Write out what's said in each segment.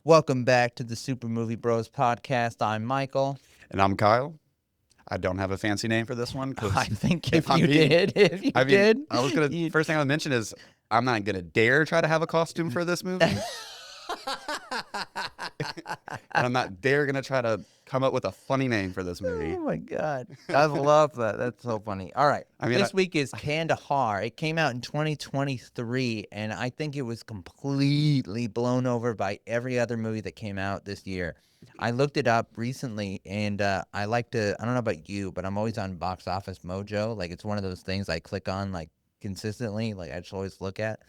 Welcome back to the Super Movie Bros podcast. I'm Michael. And I'm Kyle. I don't have a fancy name for this one because I think if you did, I was gonna. First thing I would mention is I'm not gonna dare try to have a costume for this movie. And I'm not dare gonna try to come up with a funny name for this movie. Oh my God, I love that. That's so funny. All right, this week is Kandahar. It came out in 2023, and I think it was completely blown over by every other movie that came out this year. I looked it up recently, and I like to. I don't know about you, but I'm always on Box Office Mojo. Like it's one of those things I click on like consistently. Like I just always look at.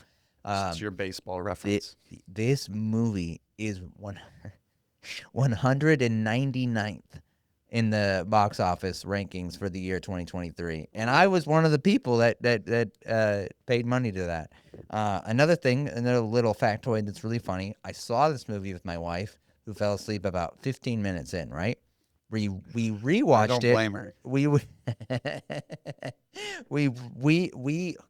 It's your baseball reference. This movie is 199th in the box office rankings for the year 2023, and I was one of the people that paid money to that. Another little factoid that's really funny. I saw this movie with my wife, who fell asleep about 15 minutes in. Right, we rewatched I don't blame her. We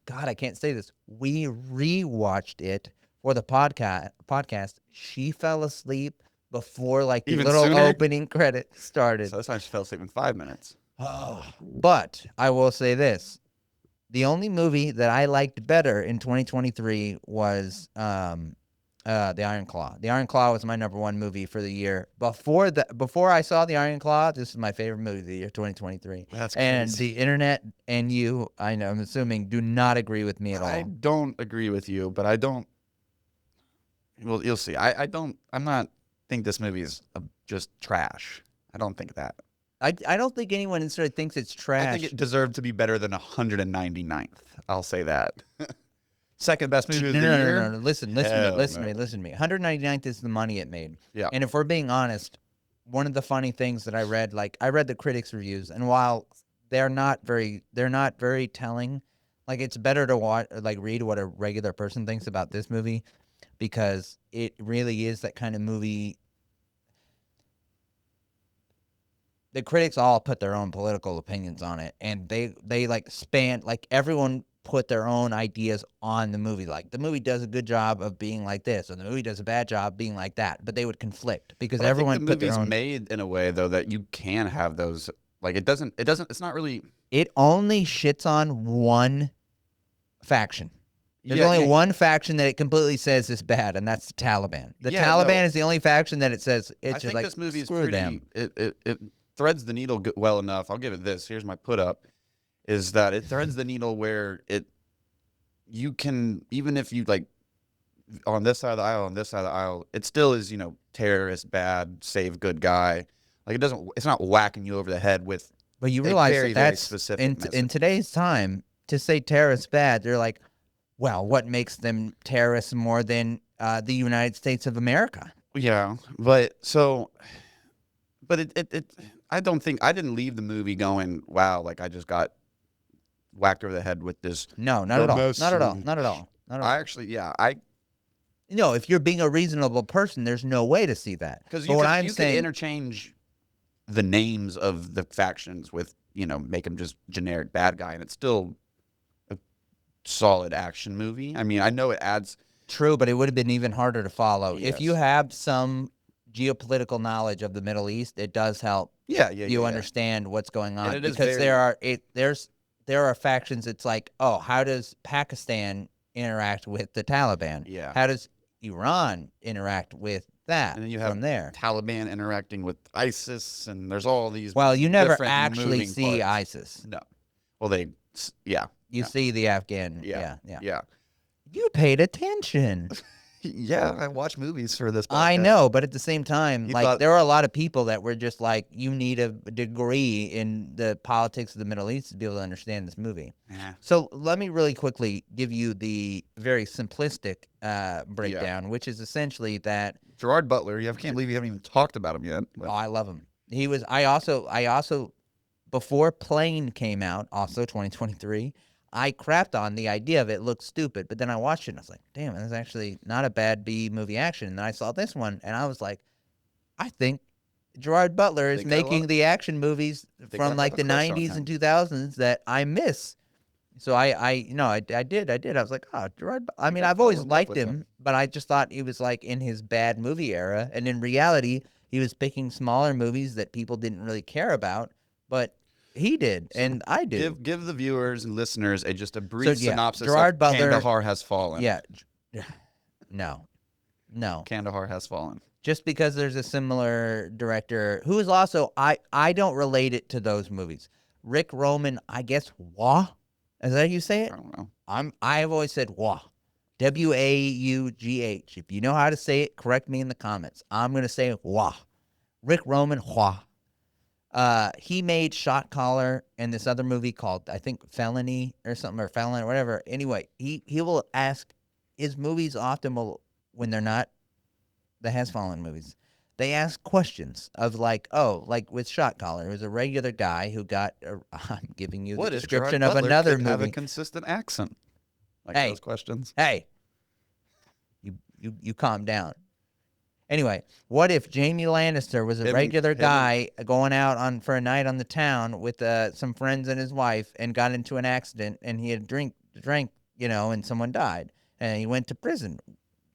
God, I can't say this. We rewatched it for the podcast. She fell asleep before like the little opening credit started. So this time she fell asleep in 5 minutes. But I will say this. The only movie that I liked better in 2023 was The Iron Claw. The Iron Claw was my number one movie for the year. Before I saw The Iron Claw, this is my favorite movie of the year 2023. That's crazy. And the internet and you, I'm assuming, do not agree with me at all. I don't agree with you, but I don't. Well, you'll see. I'm not think this movie is just trash. I don't think that. I don't think anyone necessarily thinks it's trash. I think it deserved to be better than 199th. I'll say that. Second best movie of the year. No. Listen to me. 199th is the money it made. Yeah. And if we're being honest, one of the funny things that I read the critics' reviews, and while they're not very telling, like it's better to read what a regular person thinks about this movie, because it really is that kind of movie. The critics all put their own political opinions on it, and they like span, like everyone put their own ideas on the movie. Like the movie does a good job of being like this, or the movie does a bad job being like that, but they would conflict because everyone put their own. The movie's made in a way though that you can have those. Like it doesn't. It's not really. It only shits on one faction. There's only one faction that it completely says is bad, and that's the Taliban. The Taliban is the only faction that it says it's just like, this movie is screw pretty, them. It threads the needle well enough. I'll give it this. Here's my put up, is that it threads the needle where you can, even if you like on this side of the aisle, it still is, terrorist, bad, save good guy. Like it's not whacking you over the head with. But you realize very, that's very specific in today's time to say terrorists bad. They're like, well, what makes them terrorists more than the United States of America? Yeah, I don't think I didn't leave the movie going, wow, like I just got whacked over the head with this. No, not at all. Not at all. No, if you're being a reasonable person, there's no way to see that. Because you can interchange the names of the factions with, make them just generic bad guy, and it's still a solid action movie. I mean, I know it adds. True, but it would have been even harder to follow. Yes. If you have some geopolitical knowledge of the Middle East, it does help. You understand what's going on, because there are factions. It's like, oh, how does Pakistan interact with the Taliban? Yeah. How does Iran interact with that? And then you have from there Taliban interacting with ISIS, and there's all these. Well, you never actually see parts. ISIS. No. Well, You see the Afghan. Yeah. You paid attention. Yeah, I watch movies for this podcast. I know, but at the same time, there are a lot of people that were just like, you need a degree in the politics of the Middle East to be able to understand this movie. Yeah. So let me really quickly give you the very simplistic breakdown, which is essentially that Gerard Butler. I can't believe you haven't even talked about him yet. Oh, I love him. He was. I also, before Plane came out, also 2023. I crapped on the idea of it looked stupid, but then I watched it and I was like, damn, that's actually not a bad B movie action. And then I saw this one and I was like, I think Gerard Butler is making the action movies from like the 90s and 2000s that I miss. So I did. I was like, oh, Gerard. I mean, I I've fell always in love liked with him, but I just thought he was like in his bad movie era, and in reality, he was picking smaller movies that people didn't really care about, but he did, So and I do. give the viewers and listeners just a So brief yeah, synopsis of Gerard Butler. Kandahar Has Fallen. Yeah, no, no. Kandahar Has Fallen. Just because there's a similar director who is also I don't relate it to those movies. Rick Roman, I guess Wah. Is that how you say it? I don't know. I've always said Wah. Waugh. If you know how to say it, correct me in the comments. I'm gonna say Wah. Rick Roman Wah. He made Shot Caller and this other movie called I think Felony or something or Felon or whatever. Anyway, he will ask his movies often will when they're not the Has Fallen movies. They ask questions of like, oh, like with Shot Caller, it was a regular guy who got. I'm giving you What the if Gerard description of Butler another could have a movie. consistent accent? Like Hey. those questions. Hey, you calm down. Anyway, what if Jamie Lannister was a regular guy going out on for a night on the town with some friends and his wife and got into an accident and he had drank, and someone died and he went to prison.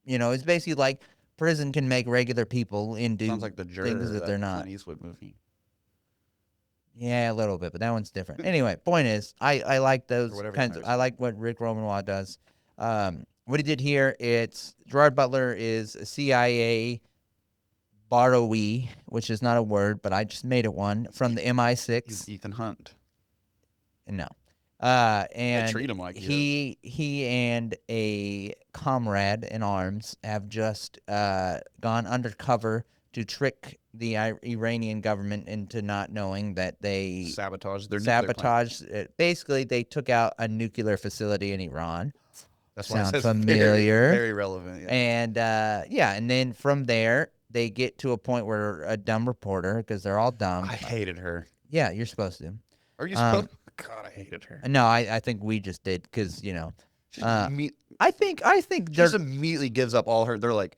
It's basically like prison can make regular people into Sounds like the Juror, things that they're not. Clint Eastwood movie. Yeah, a little bit, but that one's different. Anyway, point is, I like those kinds of. I like what Rick Romanoff does. What he did here, it's Gerard Butler is a CIA borrowee, which is not a word, but I just made it one from the MI6. He's Ethan Hunt. No, They and treat him like he and a comrade in arms have just gone undercover to trick the Iranian government into not knowing that they sabotage their Basically, they took out a nuclear facility in Iran. That's Sound familiar? Very relevant. Yeah. And and then from there they get to a point where a dumb reporter, because they're all dumb. I hated her. Yeah, you're supposed to. Are you supposed? God, I hated her. No, I think we just did because I think she just immediately gives up all her. They're like,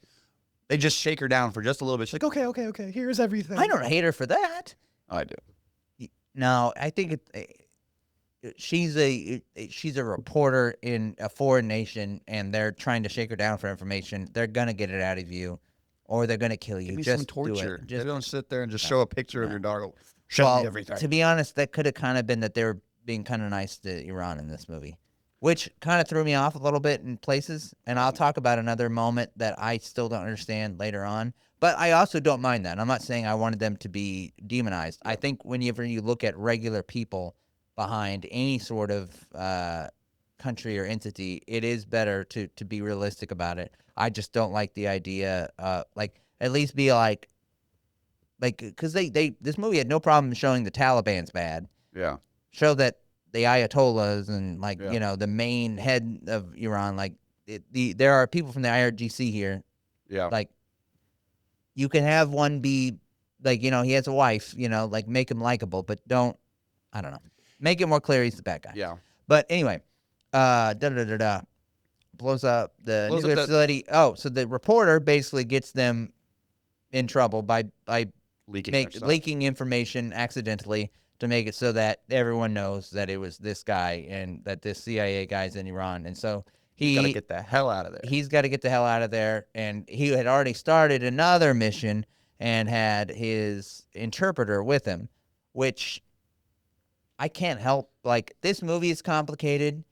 they just shake her down for just a little bit. She's like, okay, here's everything. I don't hate her for that. I do. No, I think she's a reporter in a foreign nation, and they're trying to shake her down for information. They're gonna get it out of you, or they're gonna kill you. Give me just some torture. Do it. They don't sit there and just show a picture of your dog. Show me everything. To be honest, that could have kind of been that they were being kind of nice to Iran in this movie, which kind of threw me off a little bit in places. And I'll talk about another moment that I still don't understand later on. But I also don't mind that. I'm not saying I wanted them to be demonized. I think whenever you look at regular people behind any sort of country or entity, it is better to be realistic about it. I just don't like the idea, at least be like, because this movie had no problem showing the Taliban's bad. Yeah. Show that the Ayatollahs and the main head of Iran, there are people from the IRGC here. Yeah. Like, you can have one be he has a wife, make him likable, but I don't know. Make it more clear he's the bad guy. Yeah. But anyway, blows up the nuclear facility. Oh, so the reporter basically gets them in trouble by leaking information accidentally to make it so that everyone knows that it was this guy and that this CIA guy's in Iran. And so he's got to get the hell out of there. He's got to get the hell out of there. And he had already started another mission and had his interpreter with him, which I can't help. Like, this movie is complicated.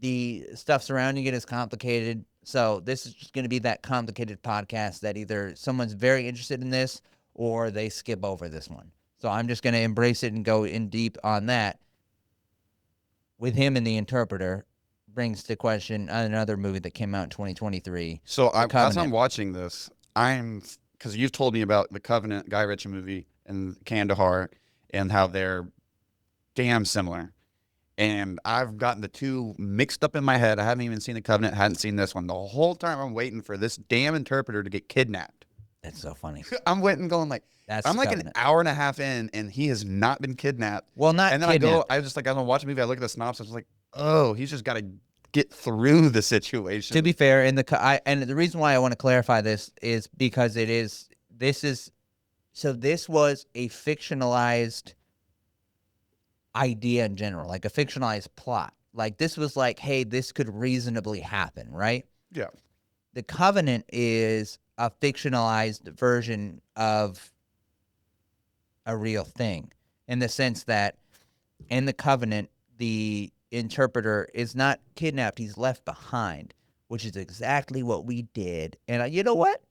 The stuff surrounding it is complicated. So this is just going to be that complicated podcast that either someone's very interested in this or they skip over this one. So I'm just going to embrace it and go in deep on that. With him and the interpreter brings to question another movie that came out in 2023. So as I'm watching this, because you've told me about the Covenant, Guy Ritchie movie, and Kandahar, and how they're damn similar. And I've gotten the two mixed up in my head. I haven't even seen the Covenant, hadn't seen this one. The whole time I'm waiting for this damn interpreter to get kidnapped. That's so funny. I'm waiting going like, I'm like an hour and a half in, and he has not been kidnapped. Well, not and then kidnapped. as I'm watching the movie, I look at the synopsis, I'm like, oh, he's just got to get through the situation. To be fair, and the reason why I want to clarify this is because this was a fictionalized idea in general, like a fictionalized plot. Like this was like, hey, this could reasonably happen, right? Yeah. The Covenant is a fictionalized version of a real thing, in the sense that in the Covenant, the interpreter is not kidnapped; he's left behind, which is exactly what we did. And you know what?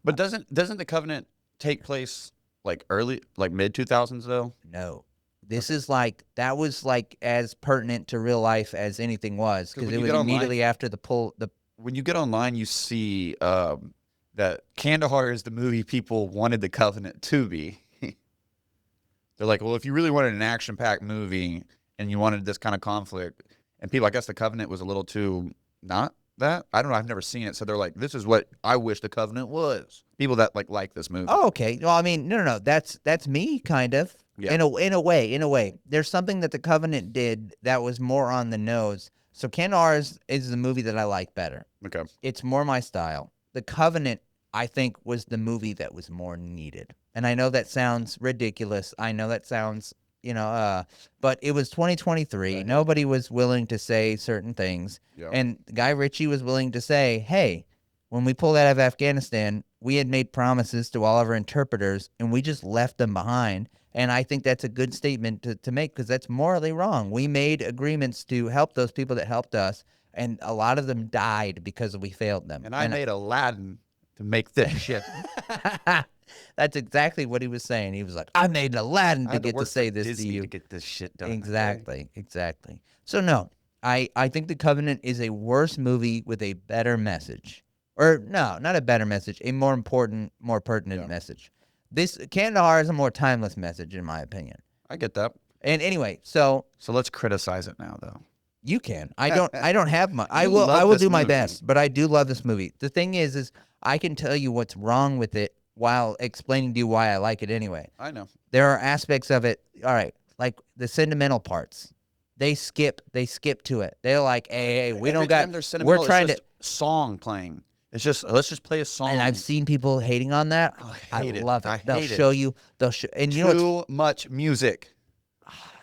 But doesn't the Covenant take place like early, like mid 2000s though? No. This is like, that was like as pertinent to real life as anything was, because when it you was get online, immediately after the when you get online, you see that Kandahar is the movie people wanted the Covenant to be. They're like, well, if you really wanted an action-packed movie and you wanted this kind of conflict, and people, I guess the Covenant was a little too not that. I don't know. I've never seen it, so they're like, this is what I wish the Covenant was. People that like this movie. Oh, okay. Well, I mean, no. That's me, kind of. Yeah. In a way. There's something that the Covenant did that was more on the nose. So Kandahar is the movie that I like better. Okay. It's more my style. The Covenant, I think, was the movie that was more needed. And I know that sounds ridiculous. I know that sounds, but it was 2023. Right. Nobody was willing to say certain things. Yeah. And Guy Ritchie was willing to say, hey, when we pulled out of Afghanistan, we had made promises to all of our interpreters, and we just left them behind. And I think that's a good statement to make, because that's morally wrong. We made agreements to help those people that helped us, and a lot of them died because we failed them. And I made Aladdin to make this shit. That's exactly what he was saying. He was like, I made Aladdin to get to say this Disney to you. to get this shit done. Exactly. So no, I think The Covenant is a worse movie with a better message. Or no, not a better message, a more important, more pertinent message. This Kandahar is a more timeless message, in my opinion. I get that. And anyway, so let's criticize it now, though. you can. I don't have much. I love will this do my movie. best, but I do love this movie. The thing is I can tell you what's wrong with it while explaining to you why I like it anyway. I know. There are aspects of it, all right, like the sentimental parts. They skip to it. They're like, hey, we don't got. We're trying to song playing. It's just let's just play a song. And I've seen people hating on that. I love it. They'll show you. And you know too much music.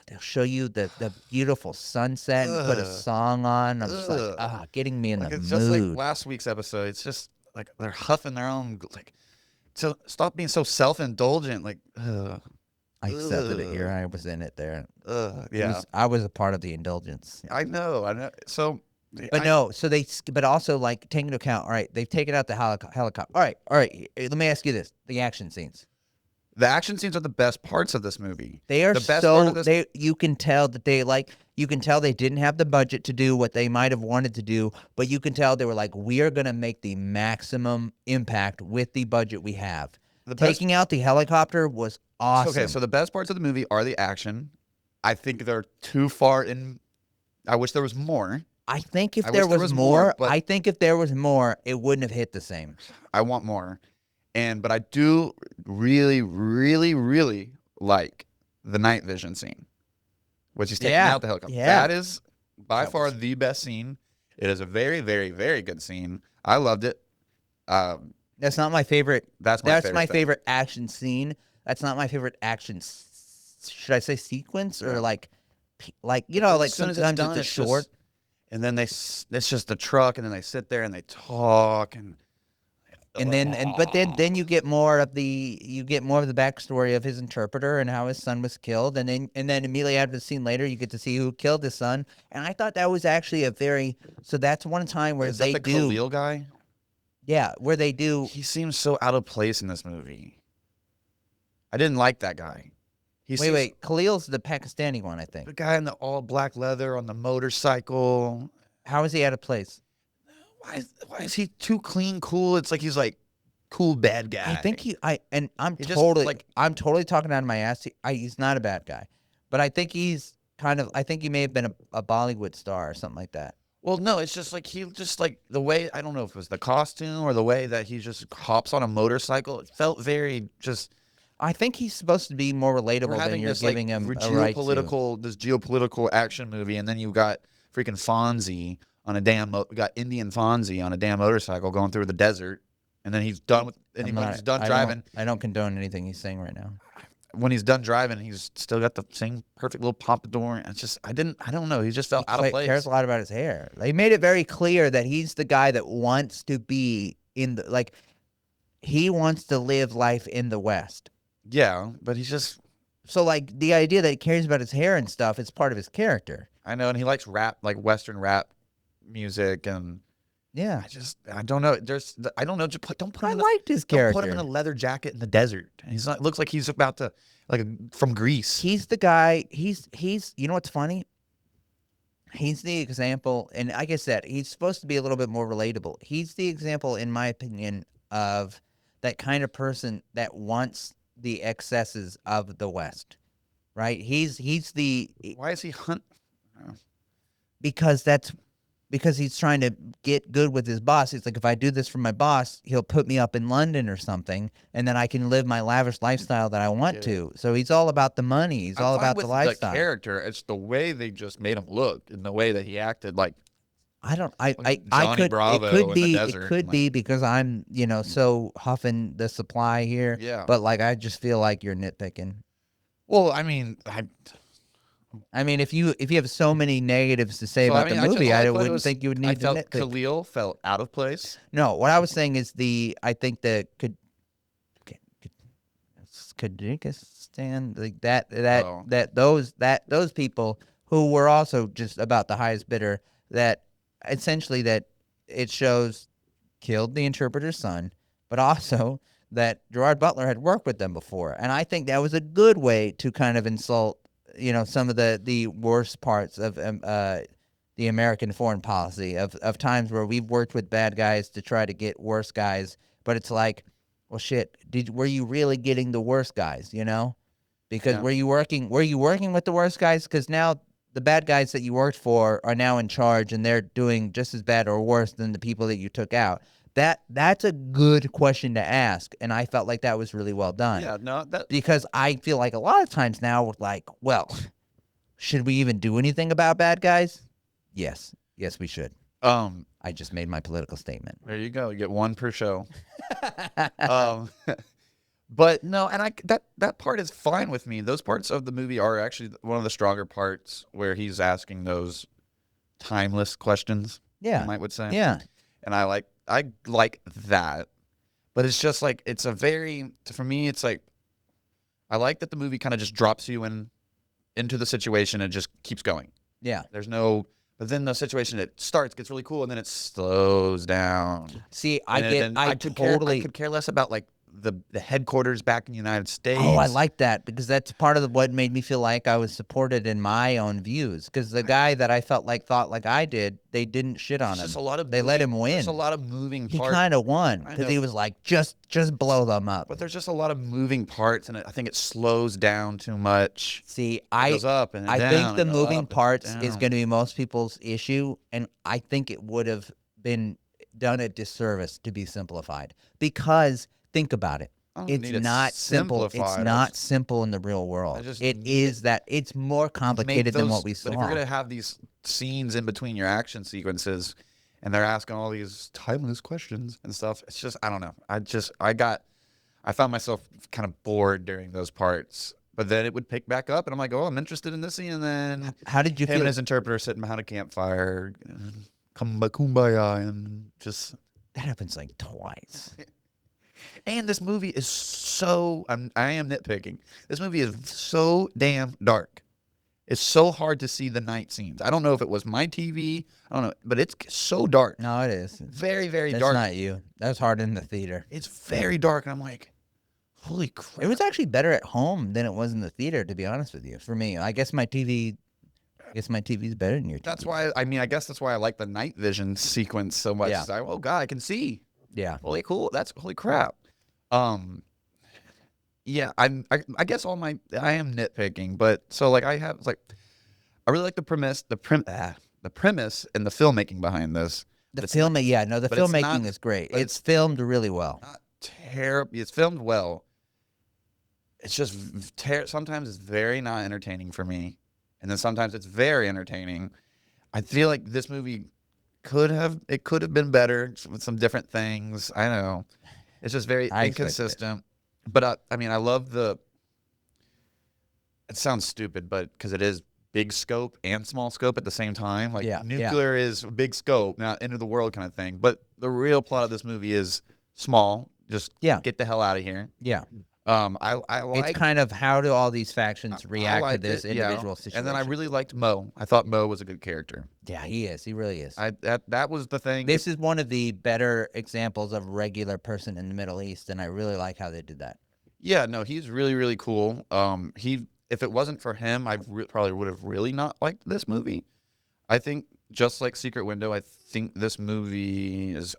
They'll show you the beautiful sunset and put a song on. I'm just like, getting me in the mood. It's just like last week's episode. It's just like they're huffing their own. Like, so stop being so self-indulgent. Like, I accepted it here. I was in it there. Yeah, I was a part of the indulgence. I know. So. But also, like, take into account, all right, they've taken out the helicopter. All right, let me ask you this. The action scenes. The action scenes are the best parts of this movie. They are the best part of this. You can tell that you can tell they didn't have the budget to do what they might have wanted to do, but you can tell they were like, we are going to make the maximum impact with the budget we have. Taking out the helicopter was awesome. Okay, so the best parts of the movie are the action. I think they're too far in. I wish there was more. I think if there was more, it wouldn't have hit the same. I want more. But I do really, really, really like the night vision scene, which is taking out the helicopter. Yeah. That is by far the best scene. It is a very, very, very good scene. I loved it. That's not my favorite. That's my favorite action scene. That's not my favorite action. Should I say sequence or like sometimes it's a short. And then it's just the truck, and then they sit there and they talk, but then you get more of the backstory of his interpreter and how his son was killed, and then immediately after the scene later, you get to see who killed his son, and I thought that was actually that's one time where they do. Khalil guy? Yeah, where they do. He seems so out of place in this movie. I didn't like that guy. Wait, Khalil's the Pakistani one, I think. The guy in the all black leather on the motorcycle. How is he out of place? Why is he too clean, cool? It's like he's like cool bad guy. I think I'm totally talking out of my ass. He's not a bad guy, but I think he's I think he may have been a Bollywood star or something like that. Well, no, it's just like the way, I don't know if it was the costume or the way that he just hops on a motorcycle. It felt very just. I think he's supposed to be more relatable than you're giving him a right to. This geopolitical action movie, and then you got freaking Fonzie on a damn. We got Indian Fonzie on a damn motorcycle going through the desert, and then he's done with. And he's done driving. I don't condone anything he's saying right now. when he's done driving, he's still got the same perfect little pompadour. And it's just, I don't know. He just felt out of place. Cares a lot about his hair. They made it very clear that he's the guy that wants to be in the, like, he wants to live life in the West. Yeah, but he's just. So, like, the idea that he cares about his hair and stuff is part of his character. I know, and he likes rap, like Western rap music, and yeah, I don't know. I don't know. Don't put him. Liked his character. Don't put him in a leather jacket in the desert. He's not. Looks like he's about to, like, from Greece. He's the guy. He's. You know what's funny? He's the example, and like I said, he's supposed to be a little bit more relatable. He's the example, in my opinion, of that kind of person that wants the excesses of the West, right? He's the. Why is he hunt? Because he's trying to get good with his boss. He's like, if I do this for my boss, he'll put me up in London or something, and then I can live my lavish lifestyle that I want to. So he's all about the money. He's all about the lifestyle. The character, it's the way they just made him look and the way that he acted. Like, it could be because I'm, so huffing the supply here. Yeah. But like, I just feel like you're nitpicking. Well, I mean, if you have so many negatives to say about the movie, I wouldn't think you would need to nitpick. I felt Khalil felt out of place. No, what I was saying is I think the Kyrgyzstan, like those people who were also just about the highest bidder, that essentially that it shows killed the interpreter's son, but also that Gerard Butler had worked with them before. And I think that was a good way to kind of insult some of the worst parts of the American foreign policy of times where we've worked with bad guys to try to get worse guys, but it's like, well, shit, were you really getting the worst guys? Because were you working with the worst guys? Because now the bad guys that you worked for are now in charge, and they're doing just as bad or worse than the people that you took out. That's a good question to ask, and I felt like that was really well done. Yeah, no, because I feel like a lot of times now we're like, well, should we even do anything about bad guys? Yes, we should. I just made my political statement. There you go. You get one per show. But no, and that part is fine with me. Those parts of the movie are actually one of the stronger parts where he's asking those timeless questions. Yeah, I would say. Yeah, and I like that, but it's just like for me it's like I like that the movie kind of just drops you into the situation and just keeps going. Yeah, but then the situation gets really cool and then it slows down. See, I could care less about like the headquarters back in the United States. Oh, I like that because that's part of what made me feel like I was supported in my own views. Because the guy that I felt like thought like I did, they didn't shit on him. They let him win. There's a lot of moving parts. He kind of won because he was like, just blow them up. But there's just a lot of moving parts, and I think it slows down too much. See, it goes up and I down, think the moving parts is going to be most people's issue, and I think it would have been done a disservice to be simplified. Because think about it. It's not simple. It's not simple in the real world. It's more complicated than what we saw. But if you're gonna have these scenes in between your action sequences, and they're asking all these timeless questions and stuff, it's just I don't know. I found myself kind of bored during those parts. But then it would pick back up, and I'm like, oh, I'm interested in this scene. And then how did you feel? Him and his interpreter sitting behind a campfire, kumbaya, and just that happens like twice. And this movie is so, I am nitpicking. This movie is so damn dark. It's so hard to see the night scenes. I don't know if it was my TV. I don't know. But it's so dark. No, it is. Very, very That's dark. That's not you. That was hard in the theater. It's very dark. And I'm like, holy crap. It was actually better at home than it was in the theater, to be honest with you. For me, I guess my TV is better than your TV. That's why, I guess that's why I like the night vision sequence so much. Yeah. It's like, oh, God, I can see. Yeah. Holy cool. Holy crap. Yeah, I guess I am nitpicking, but so like I really like the premise and the filmmaking behind this. The filmmaking is great. It's filmed really well. Not terrible. It's filmed well. It's just sometimes it's very not entertaining for me, and then sometimes it's very entertaining. I feel like this movie could have been better with some different things. I know. It's just very inconsistent. But I love it sounds stupid, but because it is big scope and small scope at the same time. Like Yeah, yeah, nuclear is big scope, not end of the world kind of thing. But the real plot of this movie is small. Just yeah, get the hell out of here. yeah. I It's liked kind of how do all these factions I react to liked this it, yeah. individual And then I situation? really liked Mo. I thought Mo was a good character. Yeah, he is. He really is. That was the thing. This is one of the better examples of regular person in the Middle East, and I really like how they did that. Yeah, no, he's really really cool. He if it wasn't for him, probably would have really not liked this movie. I think just like Secret Window, I think this movie is.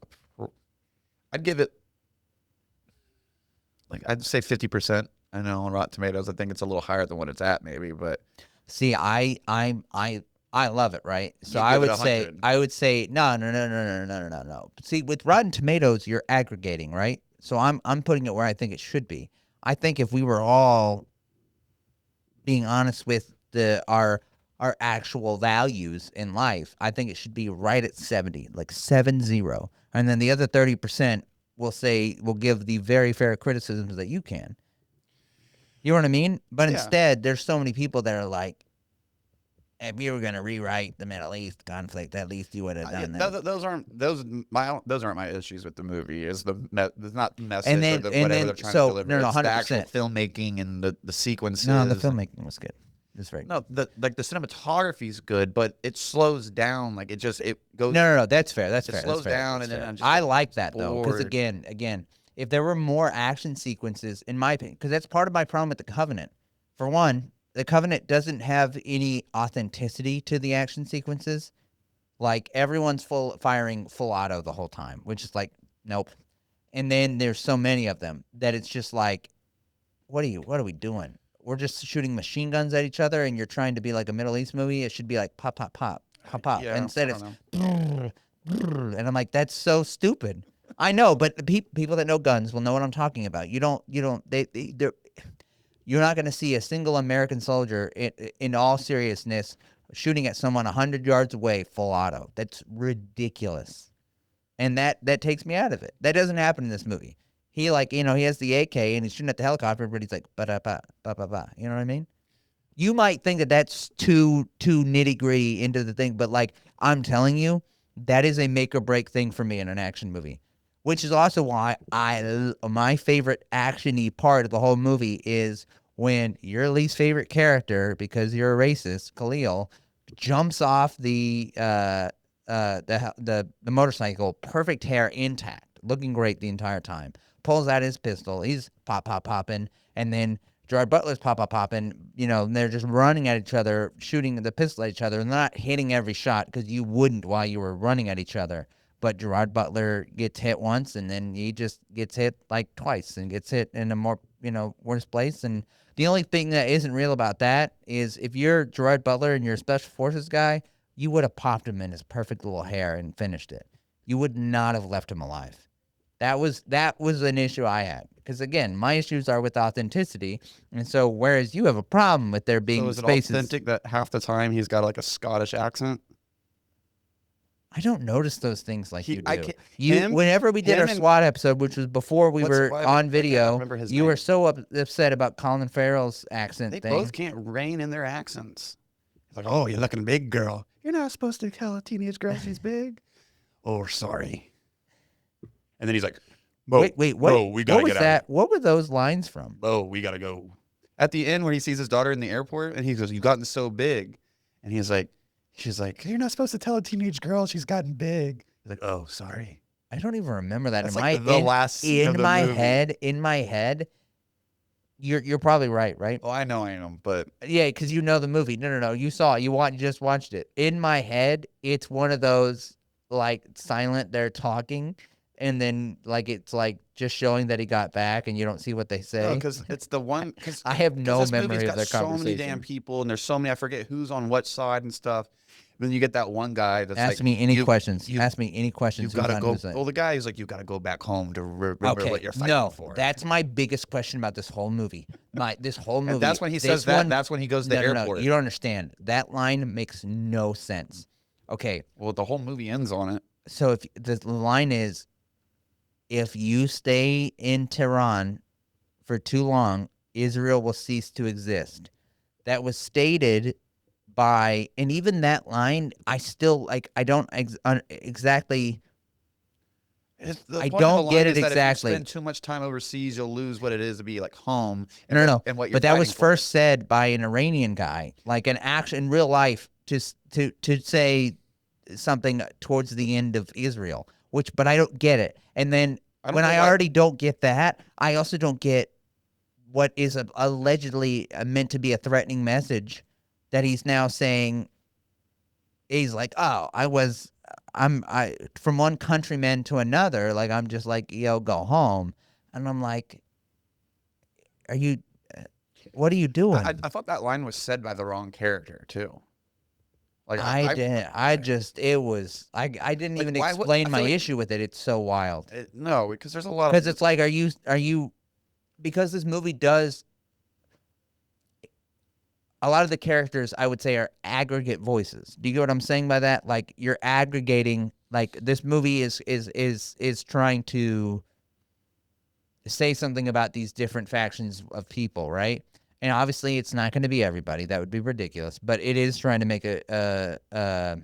I'd give it like I'd say 50%. I know on Rotten Tomatoes, I think it's a little higher than what it's at, maybe, but See, I love it, right? So you I give it would say 100. no. See, with Rotten Tomatoes, you're aggregating, right? So I'm putting it where I think it should be. I think if we were all being honest with our actual values in life, I think it should be right at 70, like 70. And then the other 30% will give the very fair criticisms that you can. You know what I mean? But Yeah, instead, there's so many people that are like, if you were going to rewrite the Middle East conflict, at least you would have done that. those aren't my issues with the movie. Is it's not the And message or then, the and whatever then, they're trying to so deliver. no, It's the actual 100%. filmmaking and the No, the sequences. filmmaking was good. It's very good. No, the cinematography's good, but it slows down. Like it goes. No. That's fair. That's It fair. slows That's fair. down, That's and then fair. I'm just I like like that though, because bored. again, if there were more action sequences, in my opinion, because that's part of my problem with the Covenant. For one, the Covenant doesn't have any authenticity to the action sequences. Like everyone's firing full auto the whole time, which is like, nope. And then there's so many of them that it's just like, what are we doing? We're just shooting machine guns at each other, and you're trying to be like a Middle East movie. It should be like pop, pop, pop, pop, pop. And Yeah, I instead, don't it's know. brrr, brrr, and I'm like, that's so stupid. I know, but the people that know guns will know what I'm talking about. You don't. They're you're not going to see a single American soldier in all seriousness shooting at someone 100 yards away full auto. That's ridiculous. And that takes me out of it. That doesn't happen in this movie. He he has the AK and he's shooting at the helicopter, but he's like ba da ba ba ba ba. You know what I mean? You might think that that's too nitty gritty into the thing, but like I'm telling you, that is a make or break thing for me in an action movie. Which is also why my favorite actiony part of the whole movie is when your least favorite character, because you're a racist, Khalil, jumps off the motorcycle, perfect hair intact, looking great the entire time. Pulls out his pistol, he's popping, and then Gerard Butler's popping. And they're just running at each other, shooting the pistol at each other, and not hitting every shot because you wouldn't while you were running at each other. But Gerard Butler gets hit once, and then he just gets hit like twice, and gets hit in a more worse place. And the only thing that isn't real about that is if you're Gerard Butler and you're a special forces guy, you would have popped him in his perfect little hair and finished it. You would not have left him alive. That was an issue I had because again, my issues are with authenticity, and so whereas you have a problem with there So being is it spaces, authentic that half the time he's got like a Scottish accent? I don't notice those things like you I do. can't. Whenever we did our him and SWAT episode, which was before we were why am on I video, remember his you were name. so upset about Colin Farrell's accent They thing. both can't rein in their accents. It's like, oh, you're looking big, girl. You're not supposed to tell a teenage girl she's big. Oh, sorry. And then he's like, Mo, Wait, Mo, we gotta what was get that? out. What were those lines from? Mo, we gotta go. At the end, when he sees his daughter in the airport, and he goes, "You've gotten so big," and she's like, "You're not supposed to tell a teenage girl she's gotten big." He's like, "Oh, sorry." I don't even remember that. That's like the last scene of the movie. In my head, you're probably right? Oh, I know, but Yeah, because you know the movie. No. You saw it. You just watched it. In my head, it's one of those like silent. They're talking, and then like it's like just showing that he got back, and you don't see what they say. no, because it's the one. Because I have no this movie's memory got of their so conversation. many damn people, and there's so many. I forget who's on what side and stuff. Then you get that one guy that's Ask like, me any questions. Ask me any questions. You gotta go. Who's on whose side. Well, the guy is like, you gotta go back home to remember what you're fighting for. That's my biggest question about this whole movie. This whole movie. And that's when he says that. That's when he goes to the airport. You don't understand. That line makes no sense. Okay. Well, the whole movie ends on it. So if the line is, if you stay in Tehran for too long, Israel will cease to exist. that was stated by, and even that line, I still like. I don't exactly. The I point of the don't get line it is that if you exactly. spend too much time overseas, you'll lose what it is to be like home No. and what you're But that fighting was for. first said by an Iranian guy, like an action in real life, to say something towards the end of Israel. But I don't get it. And then I don't when know I why. already don't get that, I also don't get what is allegedly meant to be a threatening message that he's now saying. He's like, oh, I from one countryman to another, like I'm just like, yo, go home. And I'm like, are you what are you doing? I thought that line was said by the wrong character too. Like I didn't. I just. It was. I didn't like even why would explain I my feel like issue with it. It's so wild. no, because there's a lot Because of it's like, are you? Because this movie does. A lot of the characters, I would say, are aggregate voices. Do you get what I'm saying by that? Like you're aggregating. Like this movie is trying to say something about these different factions of people, right? And obviously, it's not going to be everybody. That would be ridiculous. But it is trying to make not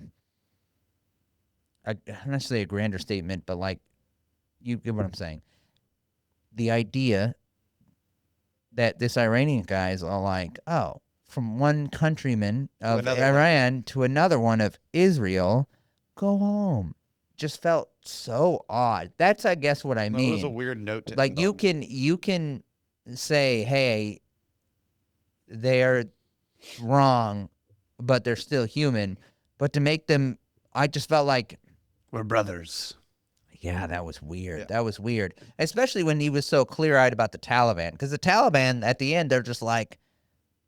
necessarily a grander statement, but like you get what I'm saying. The idea that this Iranian guy is all like, oh, from one countryman of Iran to another one of Israel, go home. Just felt so odd. That's, I guess, what I mean. It was a weird note to like you can say, hey, they're wrong, but they're still human. But to make them, I just felt like we're brothers. Yeah, that was weird. Yeah. That was weird, especially when he was so clear-eyed about the Taliban. Because the Taliban, at the end, they're just like,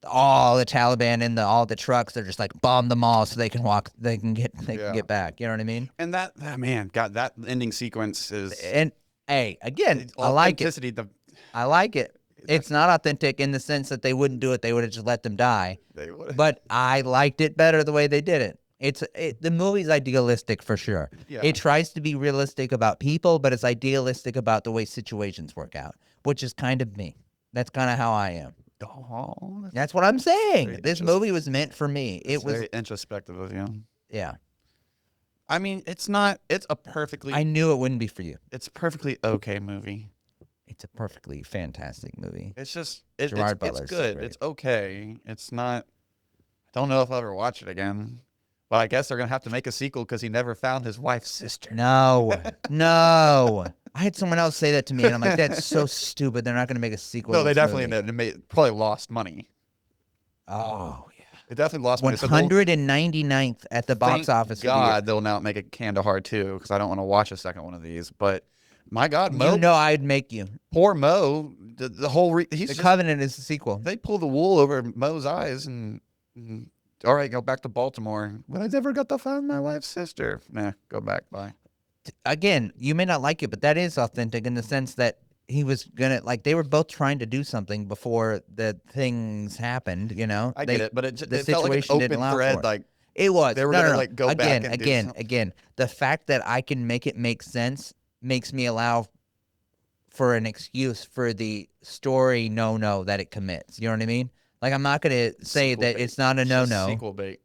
all the Taliban in all the trucks, they're just like bomb them all so they can walk, they can get back. You know what I mean? And that man, God, that ending sequence is. And hey, again, I like it. I like it. It's not authentic in the sense that they wouldn't do it. They would have just let them die. They would. But I liked it better the way they did it. The movie's idealistic for sure. Yeah. It tries to be realistic about people, but it's idealistic about the way situations work out, which is kind of me. That's kind of how I am. Oh, that's what I'm saying. This movie was meant for me. It was very introspective of you. Yeah. I mean, it's a perfectly. I knew it wouldn't be for you. It's a perfectly okay movie. It's a perfectly fantastic movie. It's just Gerard Butler's it's good. It's okay. It's not. I don't know if I'll ever watch it again. Well, I guess they're going to have to make a sequel because he never found his wife's sister. No. I had someone else say that to me, and I'm like, that's so stupid. They're not going to make a sequel. No, they definitely probably lost money. Oh, yeah. It definitely lost money. 199th at the box office. God, they'll now make a Kandahar too, because I don't want to watch a second one of these. But my God, Mo. You know I'd make you. Poor Mo. The whole The Covenant is the sequel. They pull the wool over Mo's eyes and all right, go back to Baltimore. But I never got to find my wife's sister. Nah, go back. Bye. Again, you may not like it, but that is authentic in the sense that he was gonna, like, they were both trying to do something before the things happened. You know, I get it, but the situation felt like an didn't allow thread, for it. like it was. They were gonna like go back and again. The fact that I can make it make sense makes me allow for an excuse for the story no that it commits. You know what I mean? Like, I'm not going to say that it's not a no. Sequel bait.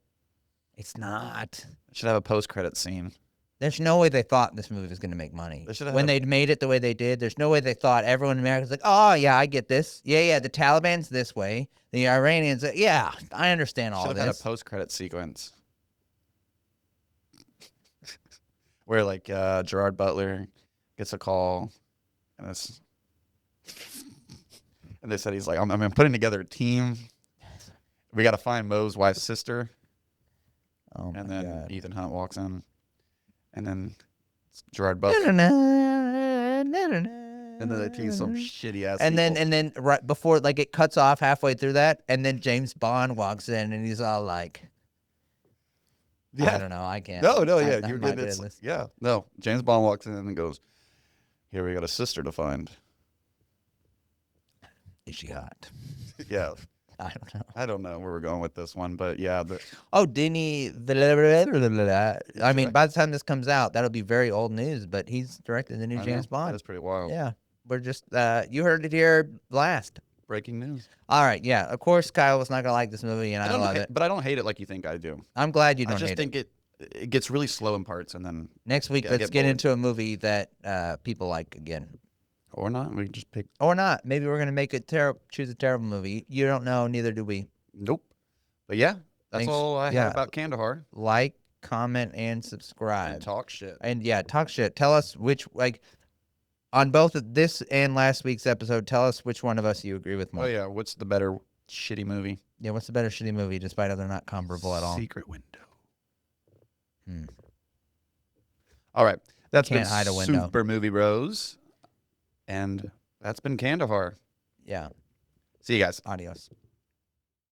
It's not. It should have a post-credit scene. There's no way they thought this movie was going to make money. When they made it the way they did, there's no way they thought everyone in America's like, oh, yeah, I get this. Yeah, the Taliban's this way. The Iranians, yeah, I understand all this. Should have had a post-credit sequence. Where, like, Gerard Butler gets a call, and it's... And they said he's like, I'm putting together a team. We got to find Mo's wife's sister. Oh, and then God. Ethan Hunt walks in. And then Gerard Butler. And then they tease some shitty ass. And then right before, like, it cuts off halfway through that, and then James Bond walks in, and he's all like, I don't know, I can't. No, yeah. You're getting this. Yeah. No. James Bond walks in and goes, here we got a sister to find. Is she hot? Yeah. I don't know where we're going with this one, but yeah. Didn't he? I mean, by the time this comes out, that'll be very old news, but he's directing the new James Bond. That's pretty wild. Yeah. We're just, you heard it here last. breaking news. All right, yeah. Of course, Kyle was not gonna like this movie, and I love it. But I don't hate it like you think I do. I'm glad you don't I just hate think it gets really slow in parts, and then Next week, let's get into a movie that people like again. Or not. We can just pick. Or not. Maybe we're gonna make it choose a terrible movie. You don't know, neither do we. Nope. But yeah, that's all I have about Kandahar. Like, comment, and subscribe. And talk shit. And yeah, talk shit. Tell us which, like, on both of this and last week's episode, tell us which one of us you agree with more. Oh yeah, what's the better shitty movie? Yeah, what's the better shitty movie, despite how they're not comparable at all? Secret Window. All right, that's Can't been hide a window. Super Movie Bros, and that's been Kandahar. Yeah. See you guys. Adios.